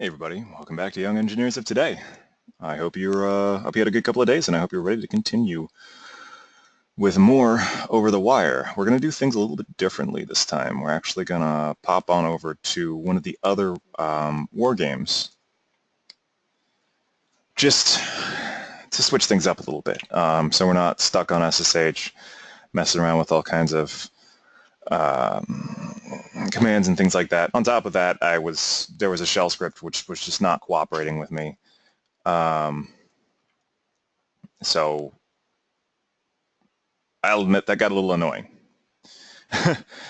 Hey everybody, welcome back to Young Engineers of Today. I hope you had a good couple of days, and I hope you're ready to continue with more over the wire. We're going to do things a little bit differently this time. We're actually going to pop on over to one of the other war games, just to switch things up a little bit, so we're not stuck on SSH, messing around with all kinds of commands and things like that. On top of that, there was a shell script which was just not cooperating with me. So I'll admit that got a little annoying.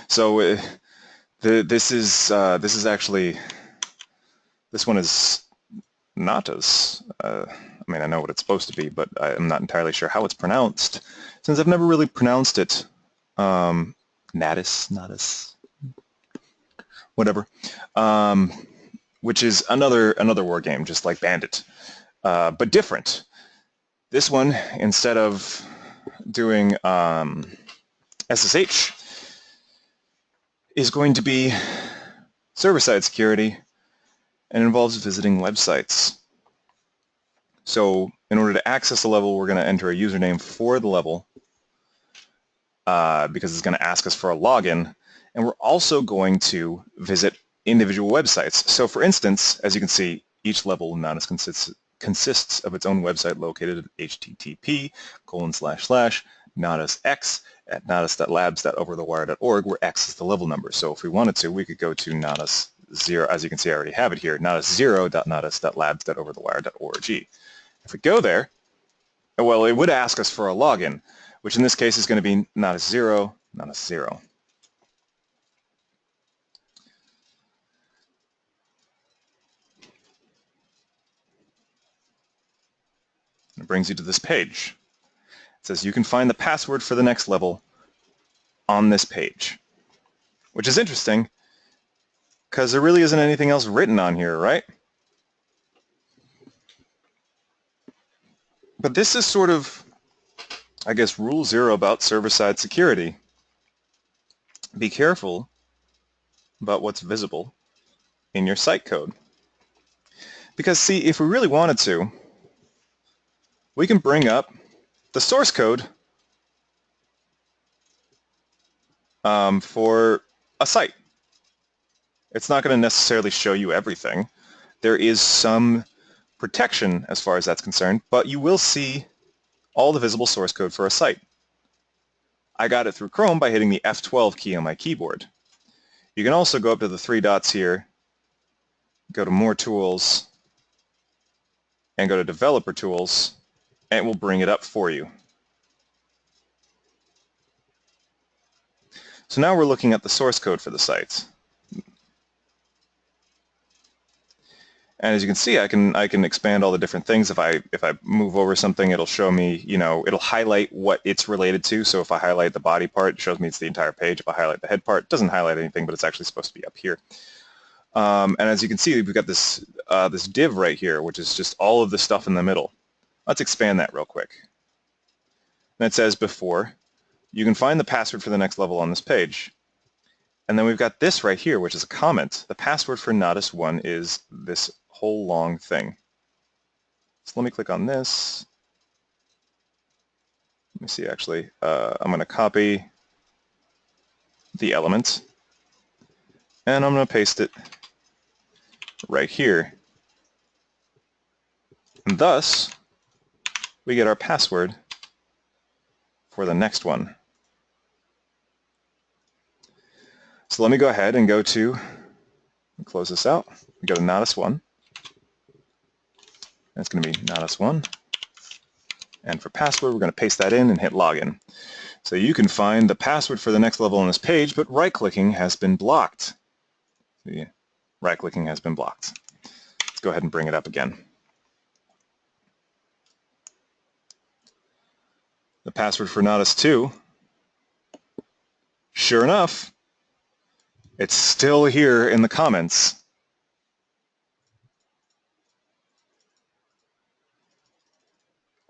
So this is actually, this one is not as, I mean, I know what it's supposed to be, but I'm not entirely sure how it's pronounced, since I've never really pronounced it. Natus, whatever, which is another war game, just like Bandit, but different. This one, instead of doing SSH, is going to be server-side security and involves visiting websites. So in order to access a level, we're going to enter a username for the level because it's going to ask us for a login, and we're also going to visit individual websites. So for instance, as you can see, each level Natus consists of its own website located at http://natusx@natus.labs.overthewire.org, where X is the level number. So if we wanted to, we could go to Natus 0, as you can see I already have it here, natus0.natus.labs.overthewire.org. If we go there, well, it would ask us for a login, which in this case is going to be natus0, natus0. It brings you to this page. It says you can find the password for the next level on this page, which is interesting because there really isn't anything else written on here, right? But this is sort of, I guess, rule zero about server-side security. Be careful about what's visible in your site code. Because see, if we really wanted to, we can bring up the source code for a site. It's not going to necessarily show you everything. There is some protection as far as that's concerned, but you will see all the visible source code for a site. I got it through Chrome by hitting the F12 key on my keyboard. You can also go up to the three dots here, go to More Tools, and go to Developer Tools, and it will bring it up for you. So now we're looking at the source code for the site. And as you can see, I can expand all the different things. If I move over something, it'll show me, it'll highlight what it's related to. So if I highlight the body part, it shows me it's the entire page. If I highlight the head part, it doesn't highlight anything, but it's actually supposed to be up here. And as you can see, we've got this this div right here, which is just all of the stuff in the middle. Let's expand that real quick. And it says before, you can find the password for the next level on this page. And then we've got this right here, which is a comment. The password for Natus 1 is this whole long thing. So let me click on this. Let me see, actually. I'm going to copy the element, and I'm going to paste it right here. And thus, we get our password for the next one. So let me go ahead and go to, close this out, we go to Natus 1. And it's going to be Natus 1. And for password, we're going to paste that in and hit login. So you can find the password for the next level on this page, but right-clicking has been blocked. See, right-clicking has been blocked. Let's go ahead and bring it up again. The password for Natus 2, sure enough, it's still here in the comments.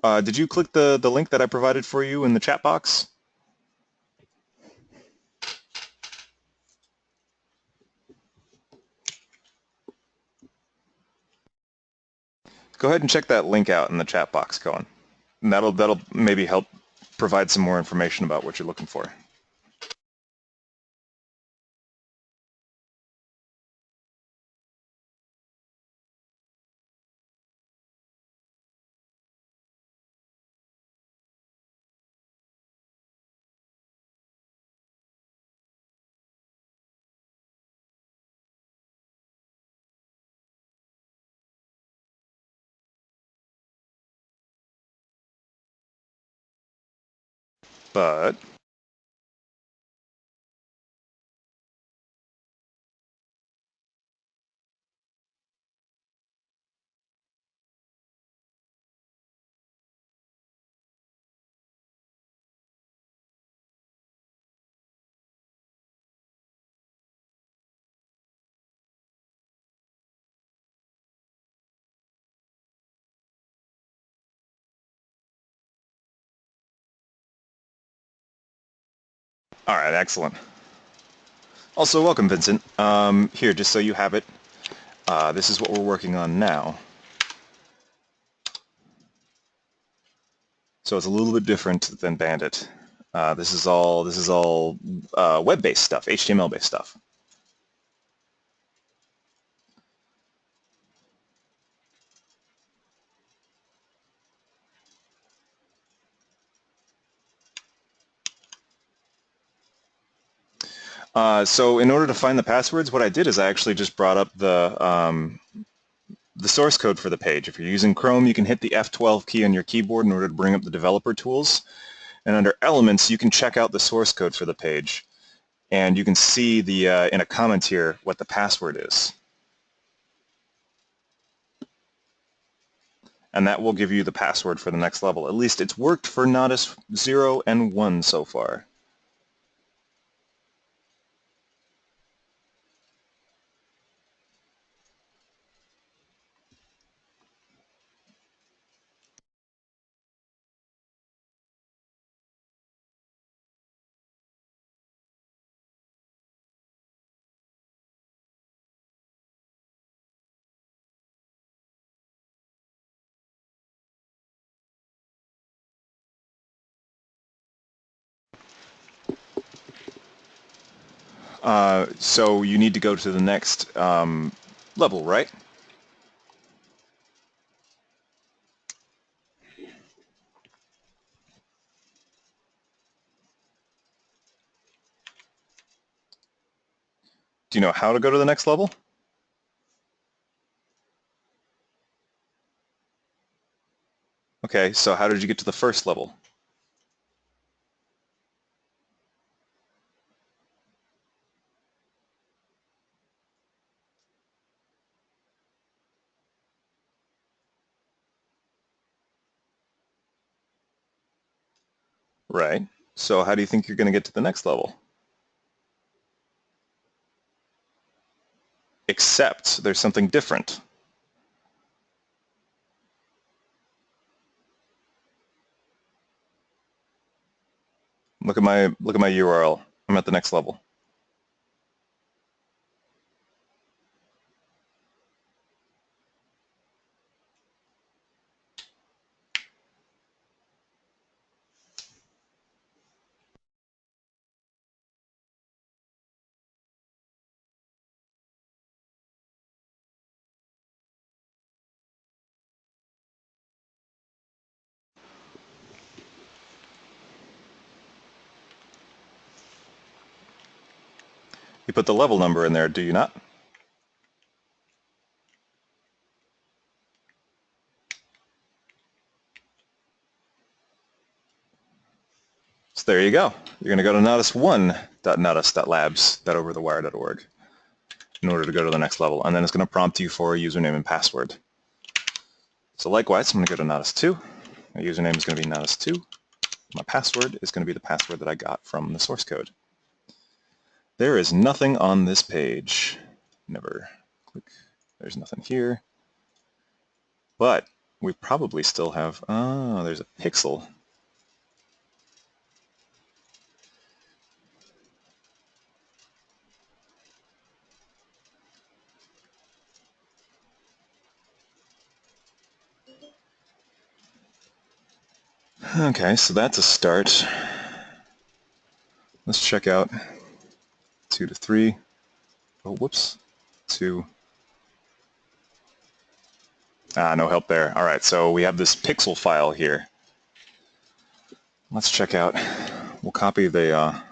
Did you click the link that I provided for you in the chat box? Go ahead and check that link out in the chat box, Cohen. And that'll maybe help provide some more information about what you're looking for. But all right, excellent. Also, welcome, Vincent. Here, just so you have it, this is what we're working on now. So it's a little bit different than Bandit. This is all web-based stuff, HTML-based stuff. So in order to find the passwords, what I did is I actually just brought up the source code for the page. If you're using Chrome, you can hit the F12 key on your keyboard in order to bring up the developer tools. And under Elements, you can check out the source code for the page. And you can see the in a comment here what the password is. And that will give you the password for the next level. At least it's worked for Nodus 0 and 1 so far. So you need to go to the next level, right? Do you know how to go to the next level? Okay, so how did you get to the first level? Right. So how do you think you're going to get to the next level? Except there's something different. Look at my URL. I'm at the next level. You put the level number in there, do you not? So there you go. You're going to go to nodus1.nodus.labs.overthewire.org in order to go to the next level. And then it's going to prompt you for a username and password. So likewise, I'm going to go to Nodus 2. My username is going to be Nodus 2. My password is going to be the password that I got from the source code. There is nothing on this page. Never click. There's nothing here. But we probably still have, oh, there's a pixel. Okay, so that's a start. Let's check out 2 to 3. Oh, whoops. 2. No help there. All right, so we have this pixel file here. Let's check out. We'll copy the,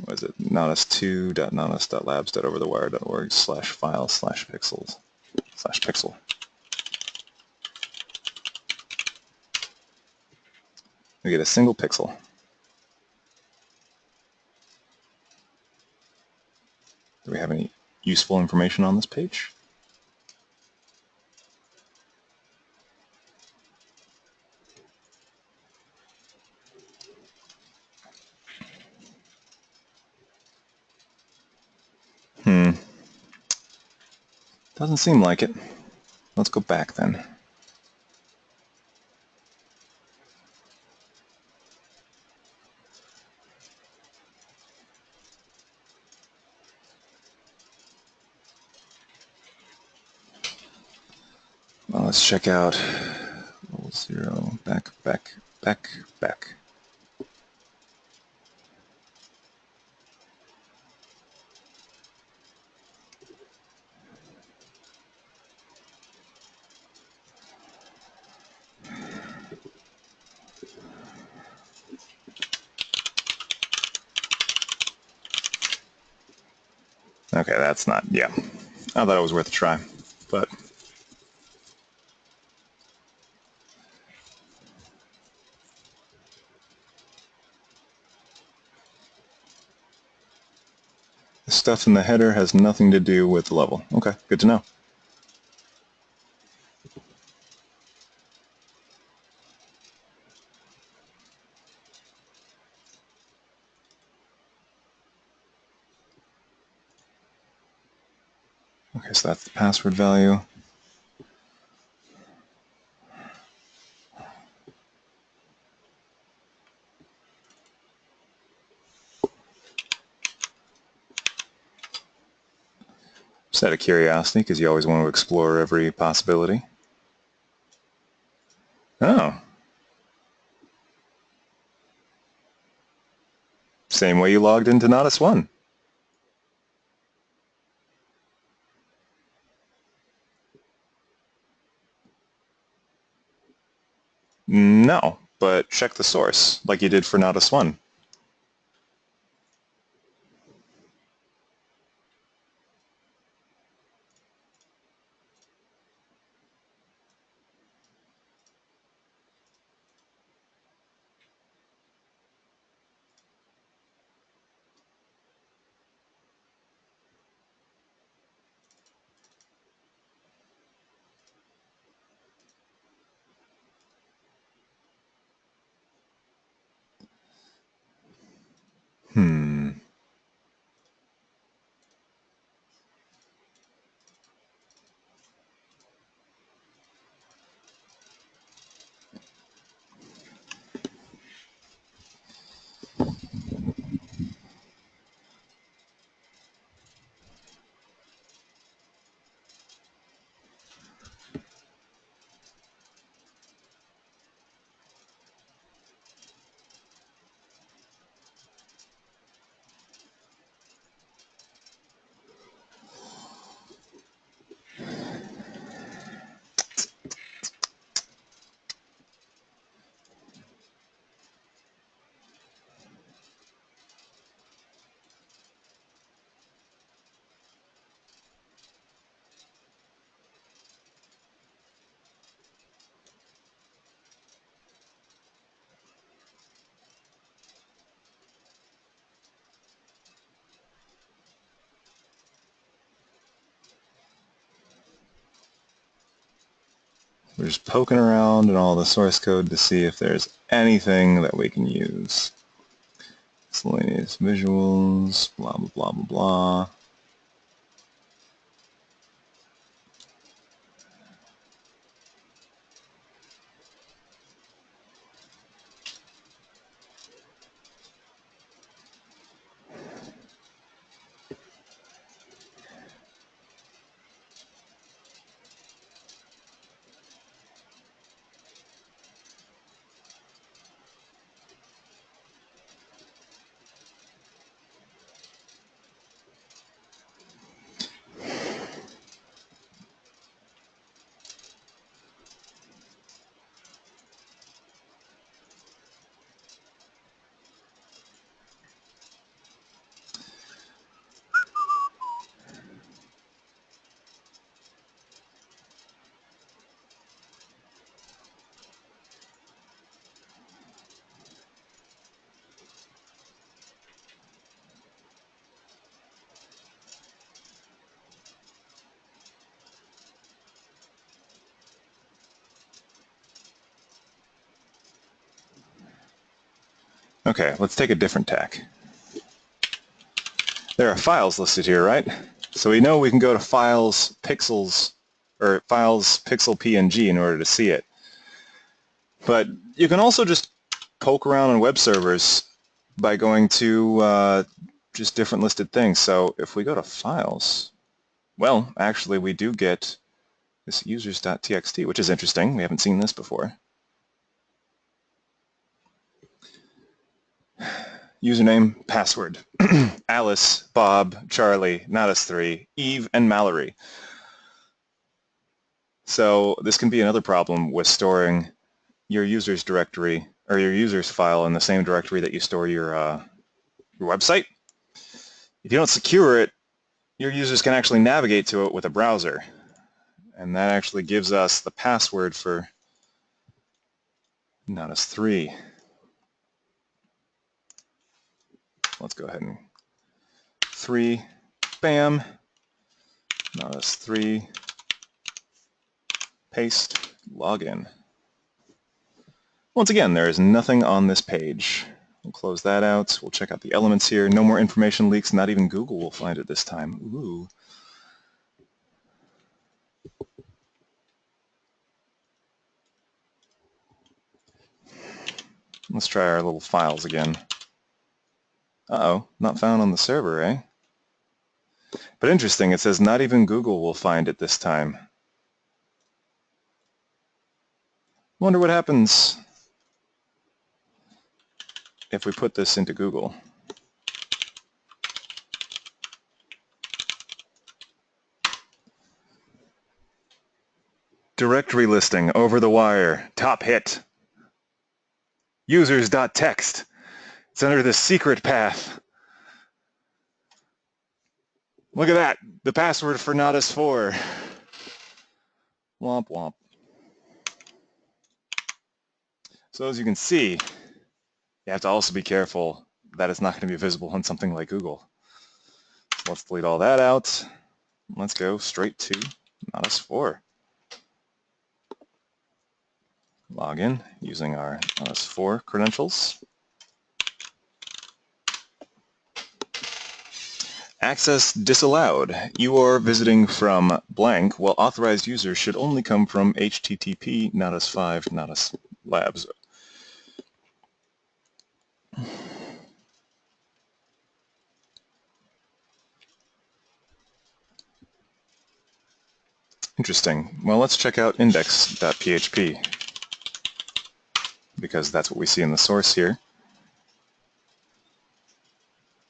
what is it? natus2.natus.labs.overthewire.org/file/pixels/pixel. We get a single pixel. Do we have any useful information on this page? Doesn't seem like it. Let's go back then. Well, let's check out level 0, back. Okay, that's not, yeah. I thought it was worth a try, but the stuff in the header has nothing to do with the level. Okay, good to know. Okay, so that's the password value. Just out of curiosity, because you always want to explore every possibility. Oh. Same way you logged into Natus 1. No, but check the source, like you did for Natus 1. We're just poking around in all the source code to see if there's anything that we can use. Miscellaneous visuals, blah, blah, blah, blah, blah. Okay, let's take a different tack. There are files listed here, right? So we know we can go to Files, Pixels, or Files, Pixel, PNG in order to see it. But you can also just poke around on web servers by going to just different listed things. So if we go to Files, well, actually we do get this users.txt, which is interesting. We haven't seen this before. Username, password. Alice, Bob, Charlie, Natus3, Eve, and Mallory. So this can be another problem with storing your users directory or your users file in the same directory that you store your website. If you don't secure it, your users can actually navigate to it with a browser. And that actually gives us the password for Natus3. Let's go ahead and 3, bam, Natus3, paste, login. Once again, there is nothing on this page. We'll close that out. We'll check out the elements here. No more information leaks. Not even Google will find it this time. Ooh. Let's try our little files again. Uh-oh, not found on the server, eh? But interesting, it says not even Google will find it this time. Wonder what happens if we put this into Google. Directory listing, over the wire, top hit. Users.txt. It's under the secret path. Look at that, the password for Natus4. Womp womp. So as you can see, you have to also be careful that it's not going to be visible on something like Google. So let's delete all that out. Let's go straight to Natus4. Log in using our Natus4 credentials. Access disallowed. You are visiting from blank, while authorized users should only come from HTTP Natus5 Natus Labs. Interesting. Well, let's check out index.php because that's what we see in the source here.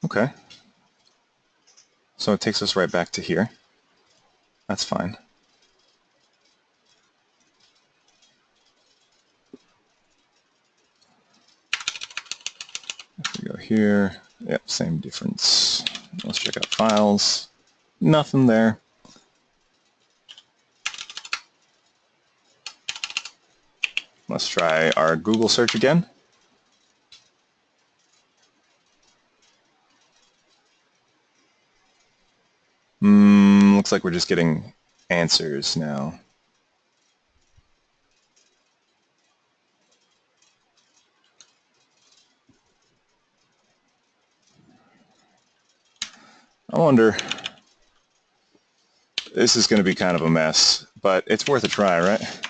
Okay. So it takes us right back to here. That's fine. If we go here, yep, same difference. Let's check out files. Nothing there. Let's try our Google search again. Looks like we're just getting answers now. I wonder, this is going to be kind of a mess, but it's worth a try, right?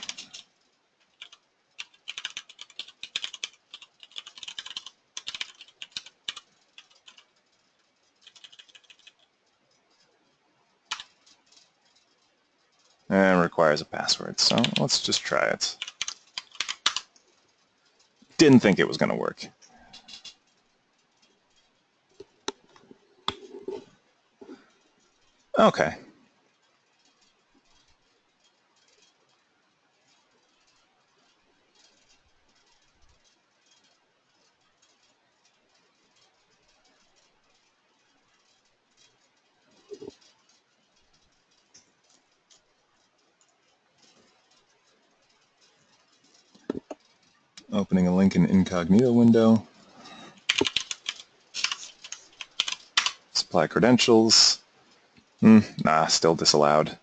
And it requires a password, so let's just try it. Didn't think it was going to work. Okay. Opening a link in incognito window. Supply credentials. Nah, still disallowed.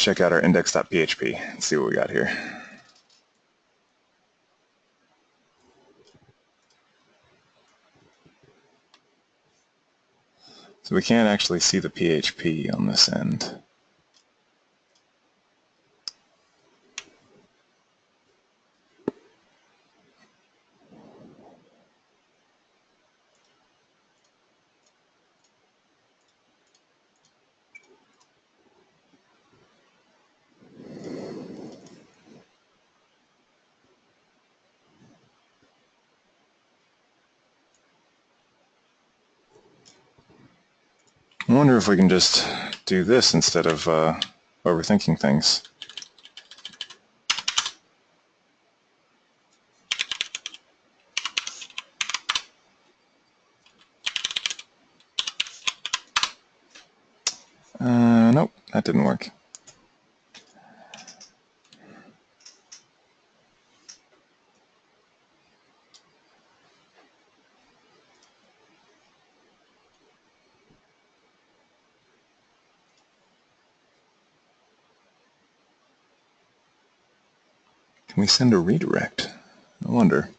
check out our index.php and see what we got here. So we can't actually see the PHP on this end. I wonder if we can just do this instead of overthinking things. Nope, that didn't work. Can we send a redirect? I wonder.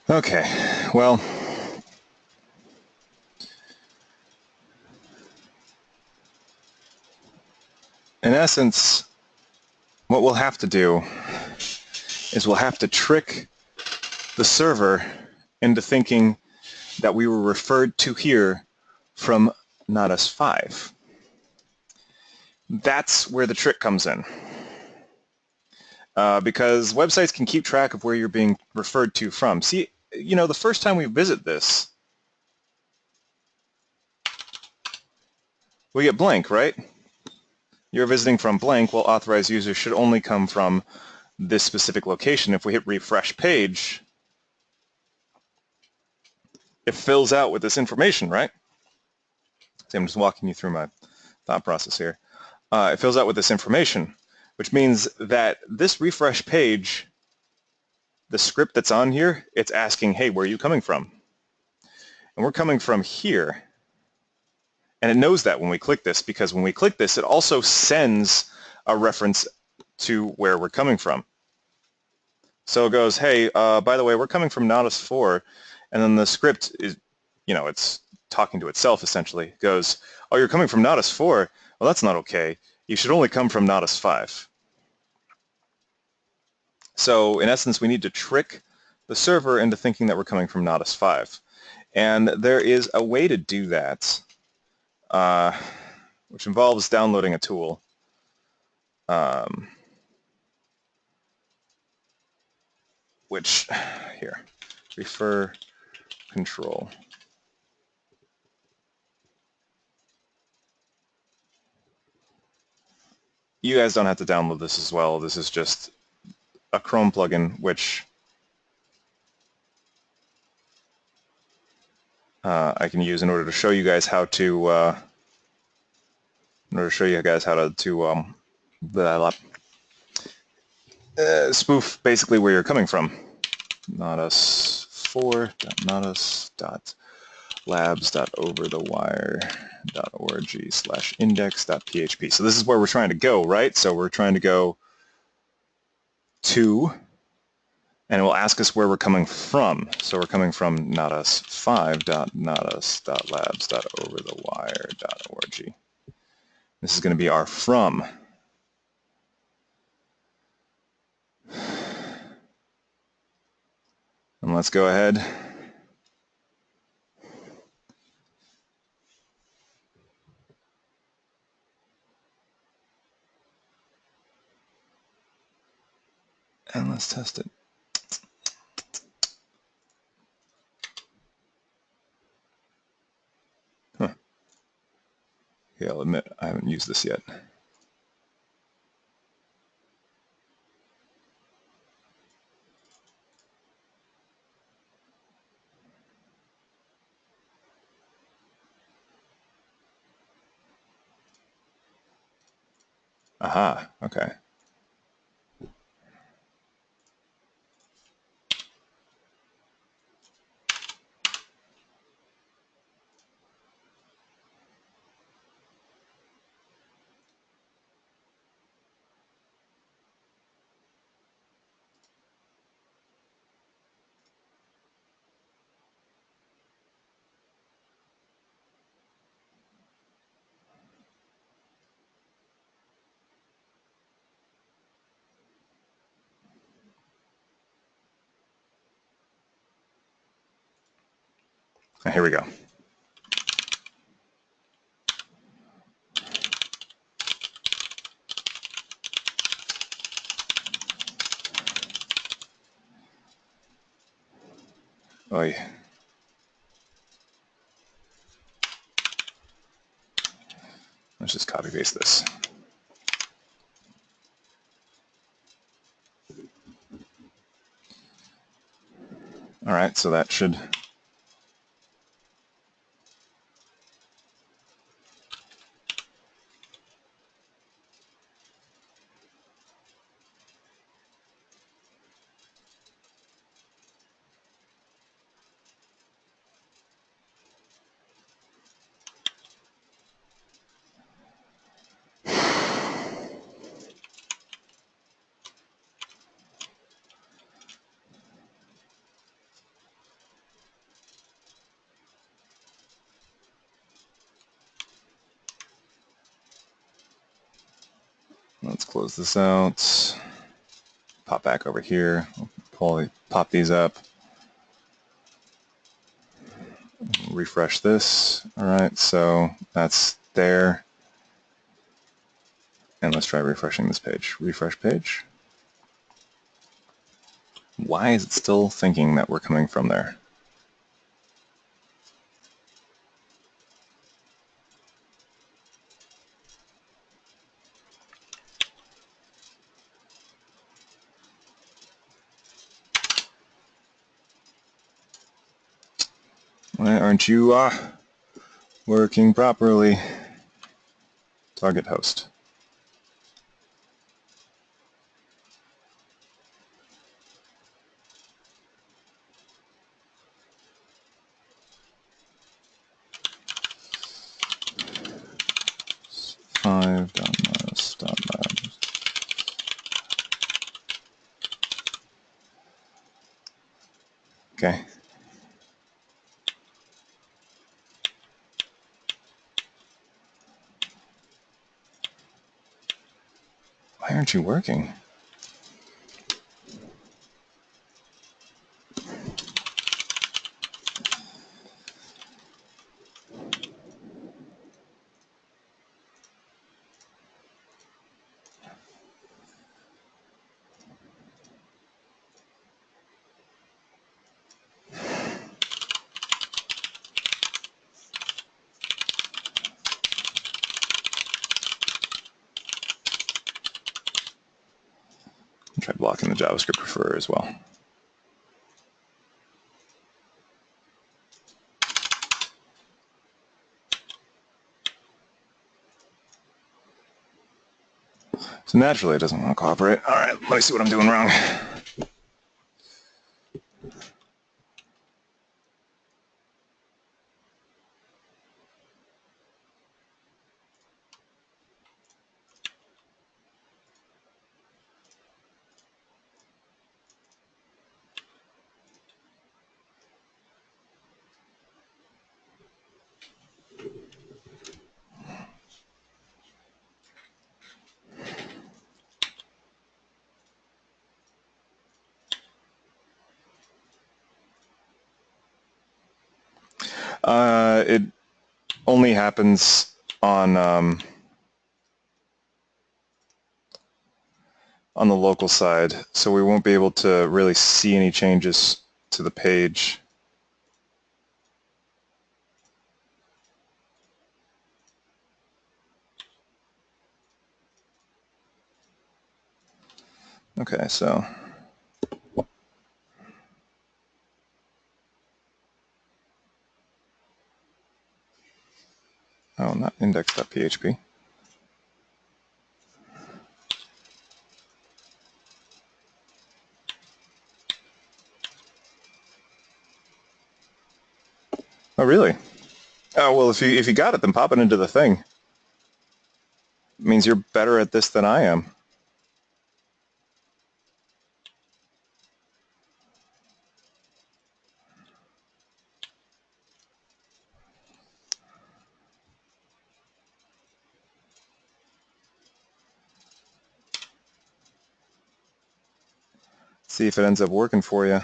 Okay, well, in essence, what we'll have to do is we'll have to trick the server into thinking that we were referred to here from Natus 5. That's where the trick comes in. Because websites can keep track of where you're being referred to from. See, you know, the first time we visit this, we get blank, right? You're visiting from blank. Well, authorized users should only come from this specific location. If we hit refresh page, it fills out with this information, right? So I'm just walking you through my thought process here. It fills out with this information, which means that this refresh page, the script that's on here, it's asking, hey, where are you coming from? And we're coming from here. And it knows that when we click this, because when we click this, it also sends a reference to where we're coming from. So it goes, hey, by the way, we're coming from Natus 4. And then the script is, you know, it's talking to itself essentially. It goes, oh, you're coming from Natus 4? Well, that's not okay. You should only come from Natus 5. So in essence, we need to trick the server into thinking that we're coming from Natus 5. And there is a way to do that, which involves downloading a tool. Which, here, refer control. You guys don't have to download this as well. This is just a Chrome plugin, which I can use in order to show you guys how to spoof basically where you're coming from. natus4.natus.labs.overthewire.org/index.php. So this is where we're trying to go, right? So we're trying to go to, and it will ask us where we're coming from. So we're coming from natus5.natus.labs.overthewire.org. This is going to be our from. And let's go ahead and let's test it. Huh. Okay, I'll admit I haven't used this yet. Aha, okay. Here we go. Oy. Let's just copy paste this. All right, so that should let's close this out. Pop back over here. Pop these up. Refresh this. All right, so that's there. And let's try refreshing this page. Refresh page. Why is it still thinking that we're coming from there? Why aren't you working properly? Target host. Five.natus.labs. Okay. Why aren't you working? Try blocking the JavaScript referrer as well. So naturally it doesn't want to cooperate. All right, let me see what I'm doing wrong. It only happens on the local side, so we won't be able to really see any changes to the page. Okay, so oh, not index.php. Oh, really? Oh, well, if you got it, then pop it into the thing. It means you're better at this than I am. See if it ends up working for you.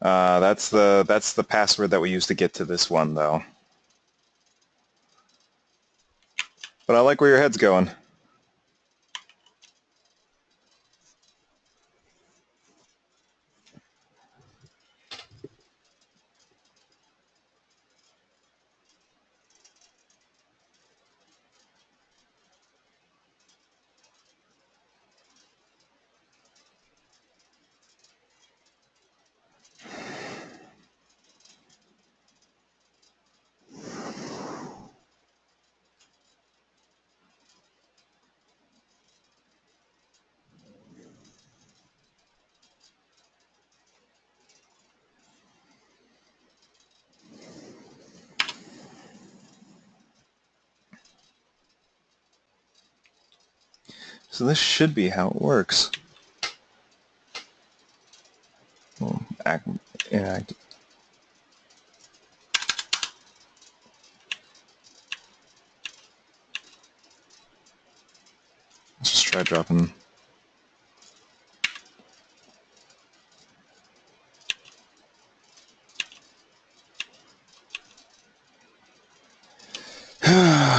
That's the password that we use to get to this one, though. But I like where your head's going. So this should be how it works. Well, inactive. Let's just try dropping.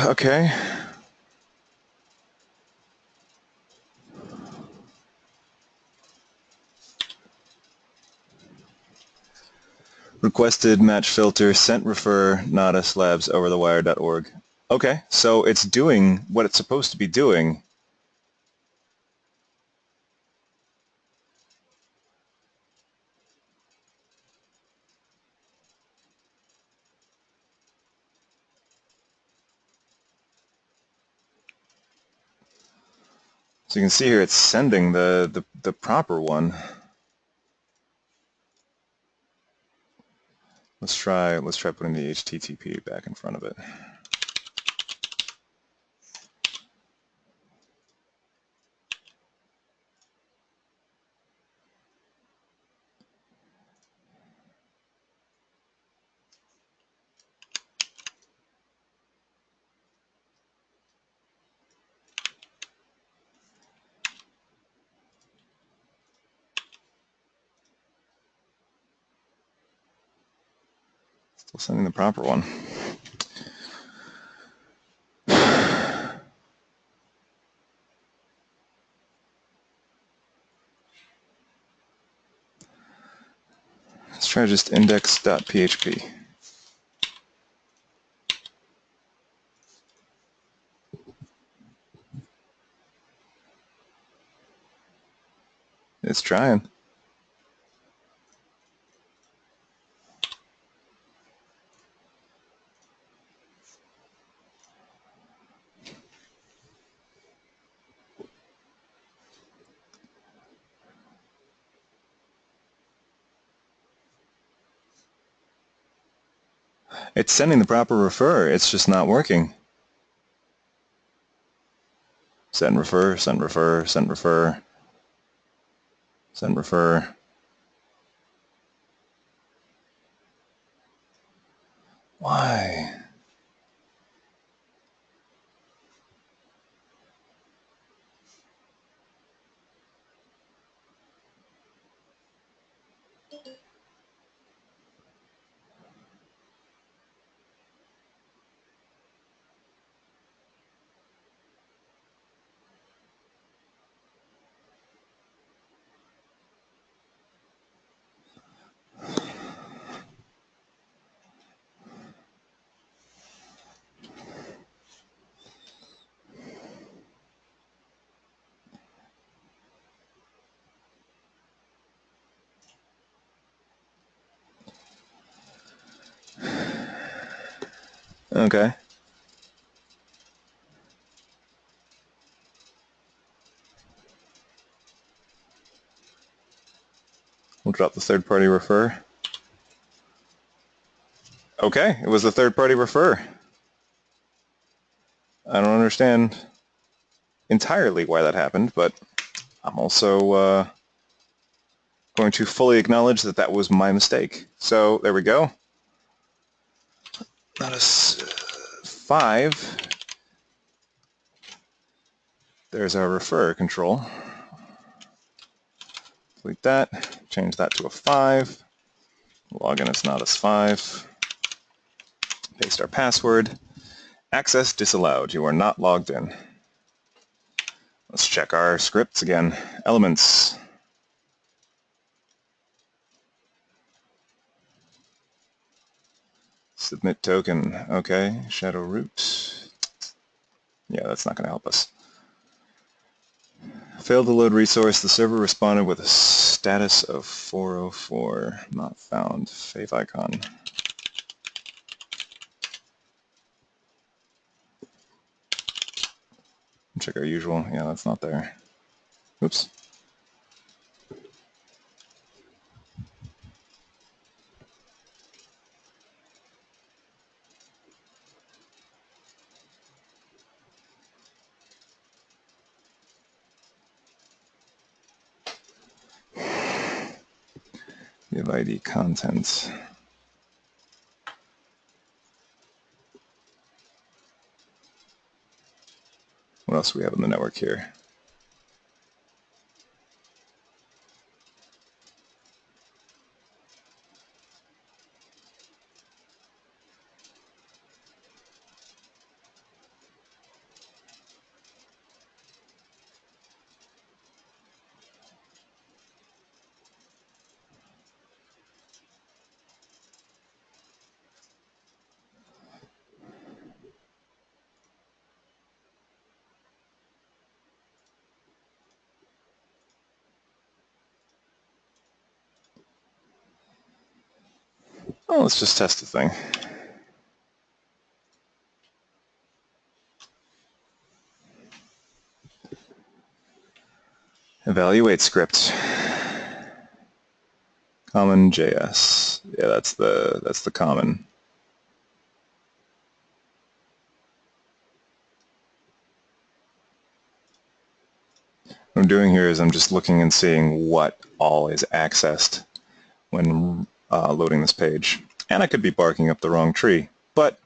Okay. Requested match filter sent refer Nodus Labs over the wire.org. Okay, so it's doing what it's supposed to be doing. So you can see here it's sending the proper one. Let's try putting the HTTP back in front of it. Still sending the proper one. Let's try just index.php. It's trying. It's sending the proper refer. It's just not working. Send refer, send refer, send refer, send refer. Why? Okay. We'll drop the third-party refer. Okay, it was the third-party refer. I don't understand entirely why that happened, but I'm also going to fully acknowledge that that was my mistake. So there we go. Notice 5. There's our refer control. Delete that. Change that to a 5. Login as not as 5. Paste our password. Access disallowed. You are not logged in. Let's check our scripts again. Elements. Submit token. Okay. Shadow root. Yeah, that's not going to help us. Failed to load resource. The server responded with a status of 404. Not found. Fave icon. Check our usual. Yeah, that's not there. Oops. Give ID contents. What else do we have in the network here? Oh, let's just test the thing. Evaluate script. Common JS. Yeah, that's the common. What I'm doing here is I'm just looking and seeing what all is accessed when loading this page. And I could be barking up the wrong tree, but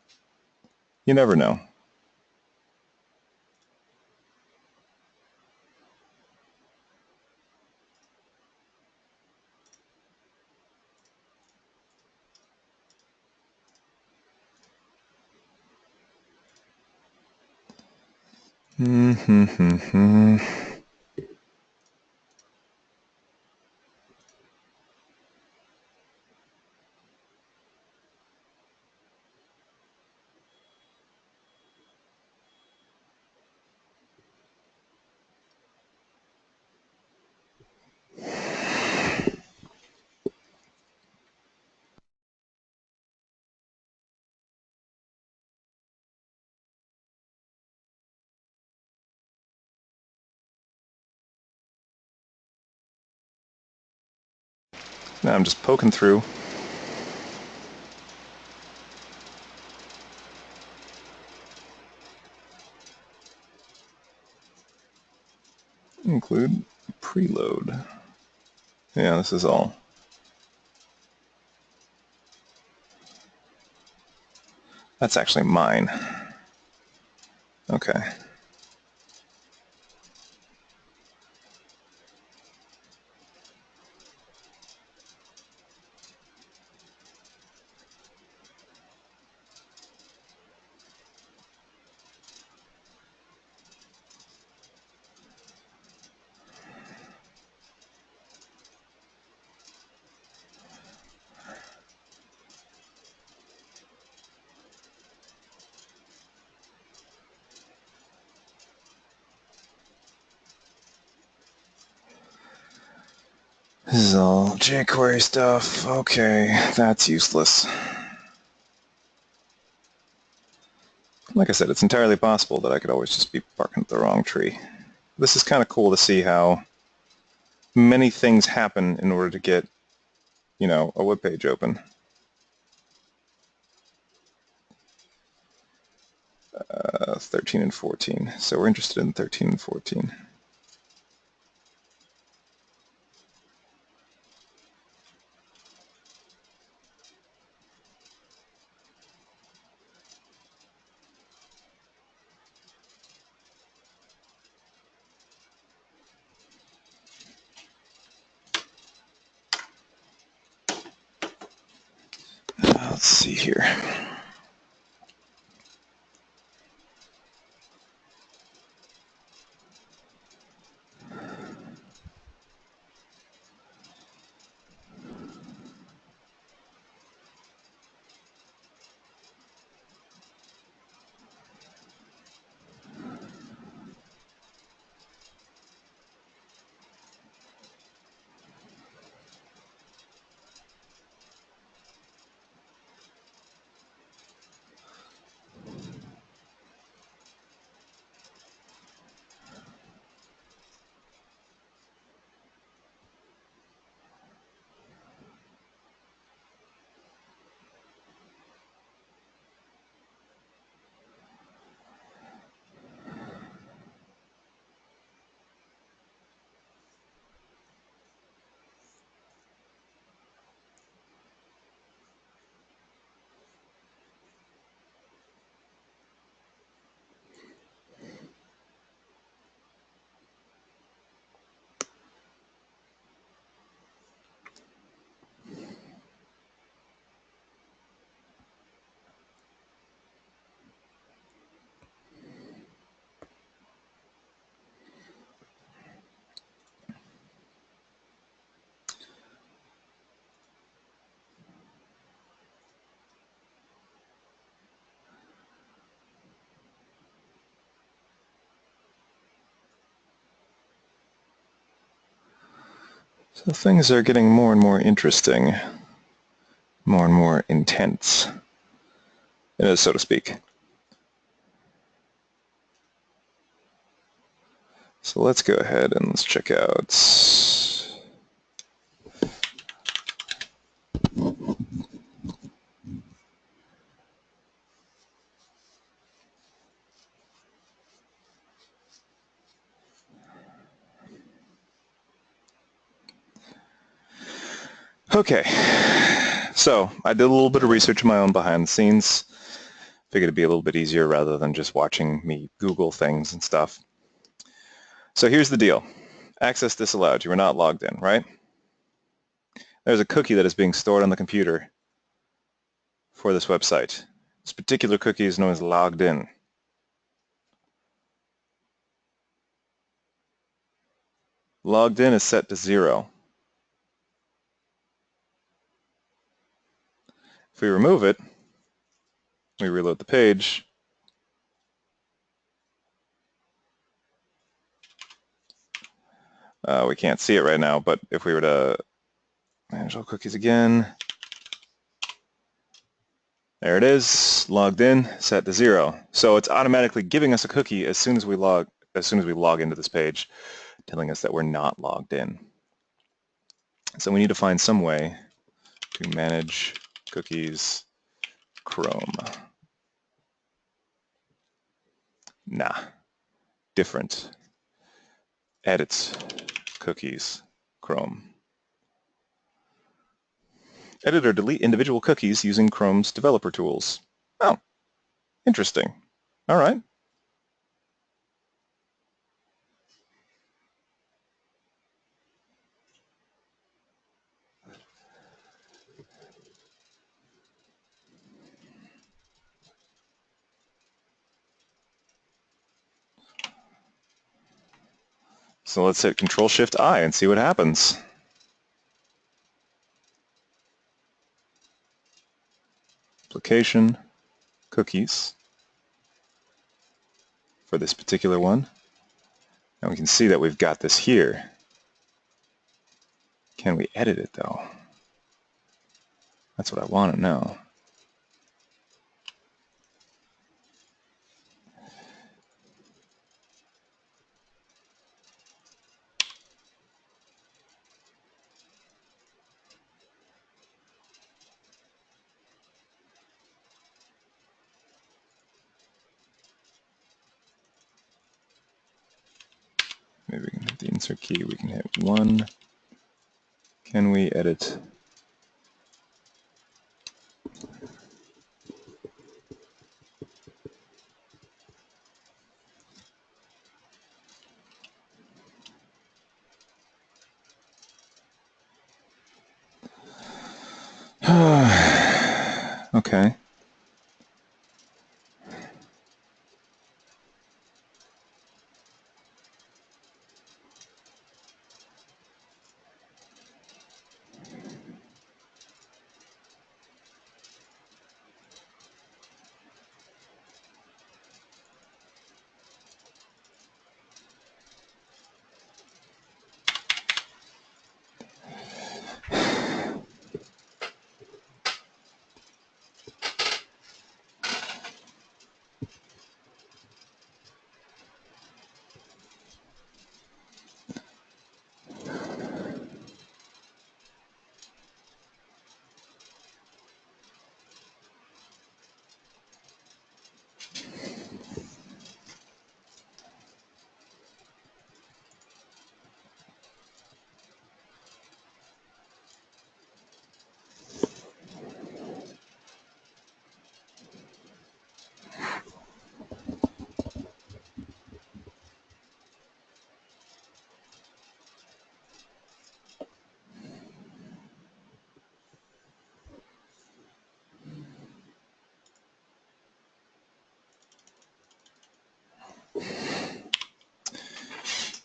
you never know. Now I'm just poking through. Include preload. Yeah, this is all. That's actually mine. Okay. This is all jQuery stuff. Okay, that's useless. Like I said, it's entirely possible that I could always just be barking up the wrong tree. This is kind of cool to see how many things happen in order to get, a web page open. 13 and 14. So we're interested in 13 and 14. Let's see here. So things are getting more and more interesting, more and more intense, so to speak. So let's go ahead and let's check out. Okay, so I did a little bit of research of my own behind the scenes. Figured it'd be a little bit easier rather than just watching me Google things and stuff. So here's the deal. Access disallowed. You were not logged in, right? There's a cookie that is being stored on the computer for this website. This particular cookie is known as logged in. Logged in is set to 0. If we remove it, we reload the page, we can't see it right now, but if we were to manage all cookies again, there it is, logged in, set to 0. So it's automatically giving us a cookie as soon as we log into this page, telling us that we're not logged in. So we need to find some way to manage cookies Chrome. Nah, different. Edit cookies Chrome. Edit or delete individual cookies using Chrome's developer tools. Oh, interesting. All right. So let's hit Control-Shift-I and see what happens. Application, cookies, for this particular one. And we can see that we've got this here. Can we edit it though? That's what I want to know. insert key, we can hit 1. Can we edit? Okay.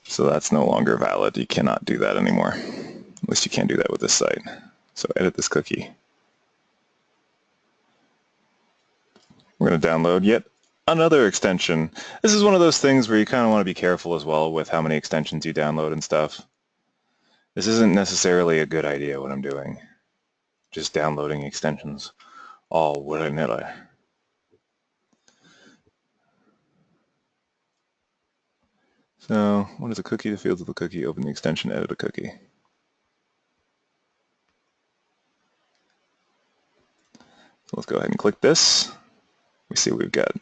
So that's no longer valid. You cannot do that anymore. At least you can't do that with this site. So edit this cookie. We're going to download yet another extension. This is one of those things where you kind of want to be careful as well with how many extensions you download and stuff. This isn't necessarily a good idea what I'm doing. Just downloading extensions all willy-nilly. So what is a cookie? The fields of the cookie. Open the extension, edit a cookie. So let's go ahead and click this. We see we've got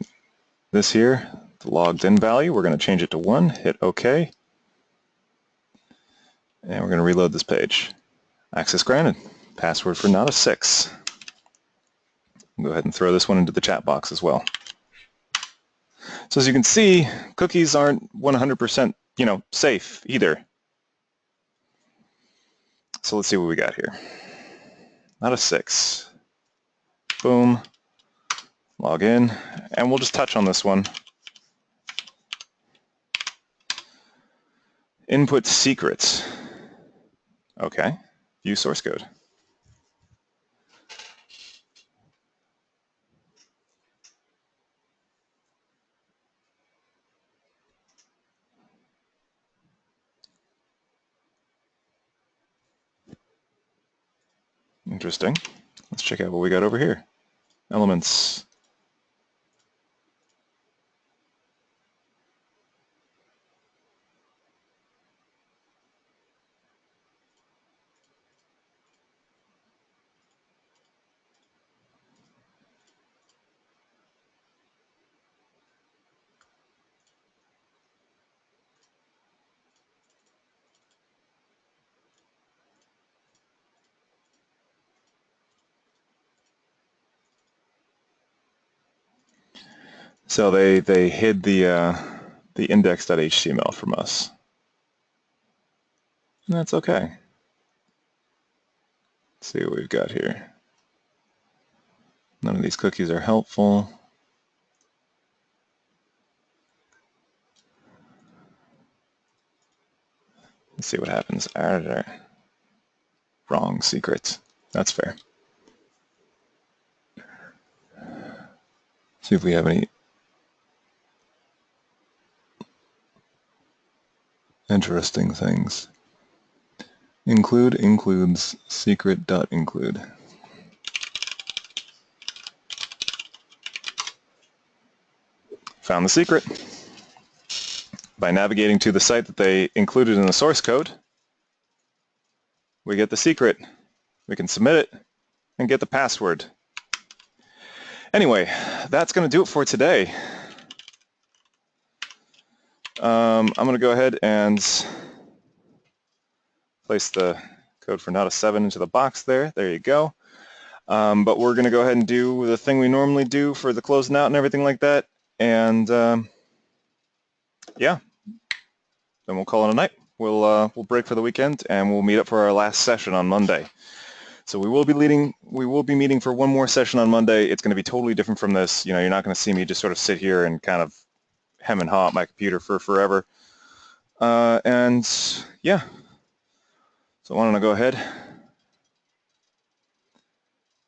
this here, the logged in value. We're going to change it to 1, hit OK, and we're going to reload this page. Access granted. Password for not a 6. We'll go ahead and throw this one into the chat box as well. So as you can see, cookies aren't 100%, safe either. So let's see what we got here. Not a 6. Boom. Log in, and we'll just touch on this one. Input secrets. Okay. View source code. Interesting. Let's check out what we got over here. Elements. So they hid the index.html from us. And that's okay. Let's see what we've got here. None of these cookies are helpful. Let's see what happens. Wrong secrets. That's fair. See if we have any interesting things. Include includes secret.include. Found the secret. By navigating to the site that they included in the source code, we get the secret. We can submit it and get the password. Anyway, that's going to do it for today. I'm going to go ahead and place the code for not a 7 into the box there. There you go. But we're going to go ahead and do the thing we normally do for the closing out and everything like that. And yeah, then we'll call it a night. We'll break for the weekend, and we'll meet up for our last session on Monday. So we will be meeting for one more session on Monday. It's going to be totally different from this. You know, you're not going to see me just sort of sit here and kind of hem and haw at my computer for forever. And yeah, so why don't I go ahead